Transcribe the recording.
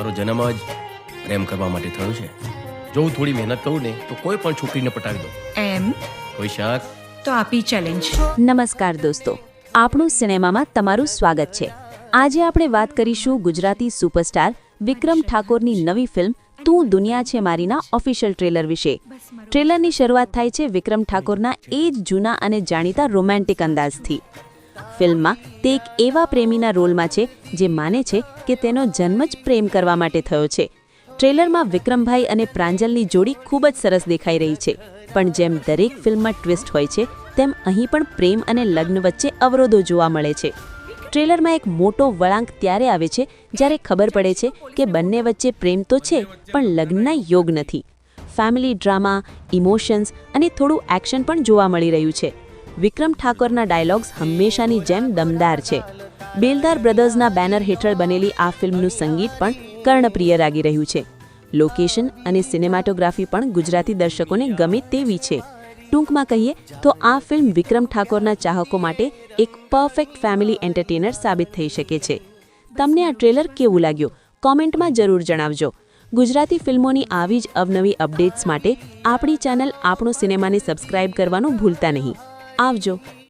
મારો જન્મ જ પ્રેમ કરવા માટે થયો છે. જો હું થોડી મહેનત કરું ને તો કોઈ પણ છોકરીને પટાવી દઉં. એમ કોઈ શક? તો આપી ચેલેન્જ. નમસ્કાર દોસ્તો, આપણું સિનેમામાં તમારું સ્વાગત છે. આજે આપણે વાત કરીશું ગુજરાતી સુપરસ્ટાર વિક્રમ ઠાકોરની નવી ફિલ્મ તું દુનિયા છે મારીના ઓફિશિયલ ટ્રેલર વિશે. ટ્રેલરની શરૂઆત થાય છે વિક્રમ ઠાકોરના એ જ જૂના અને જાણીતા રોમેન્ટિક અંદાજથી. ફિલ્મમાં તે એક એવા પ્રેમીના રોલમાં છે જે માને છે કે તેનો જન્મ જ પ્રેમ કરવા માટે થયો છે. ટ્રેલરમાં વિક્રમભાઈ અને પ્રાંજલની જોડી ખૂબ જ સરસ દેખાઈ રહી છે, પણ જેમ દરેક ફિલ્મમાં ટ્વિસ્ટ હોય છે તેમ અહીં પણ પ્રેમ અને લગ્ન વચ્ચે અવરોધો જોવા મળે છે. ટ્રેલરમાં એક મોટો વળાંક ત્યારે આવે છે જ્યારે ખબર પડે છે કે બંને વચ્ચે પ્રેમ તો છે પણ લગ્નના યોગ નથી. ફેમિલી ડ્રામા, ઇમોશન્સ અને થોડું એક્શન પણ જોવા મળી રહ્યું છે. વિક્રમ ઠાકોરના ડાયલોગ્સ હંમેશાની જેમ દમદાર છે. બેલદાર બ્રધર્સના બેનર હેઠળ બનેલી આ ફિલ્મનું સંગીત પણ કર્ણપ્રિય લાગી રહ્યું છે. લોકેશન અને સિનેમાટોગ્રાફી પણ ગુજરાતી દર્શકોને ગમે તેવી છે. ટૂંકમાં કહીએ તો આ ફિલ્મ વિક્રમ ઠાકોરના ચાહકો માટે એક પરફેક્ટ ફેમિલી એન્ટરટેનર સાબિત થઈ શકે છે. તમને આ ટ્રેલર કેવું લાગ્યું? કોમેન્ટમાં જરૂર જણાવજો. ગુજરાતી ફિલ્મોની આવી જ અવનવી અપડેટ્સ માટે આપણી ચેનલ આપણો સિનેમાને સબસ્ક્રાઇબ કરવાનું ભૂલતા નહીં. આવજો.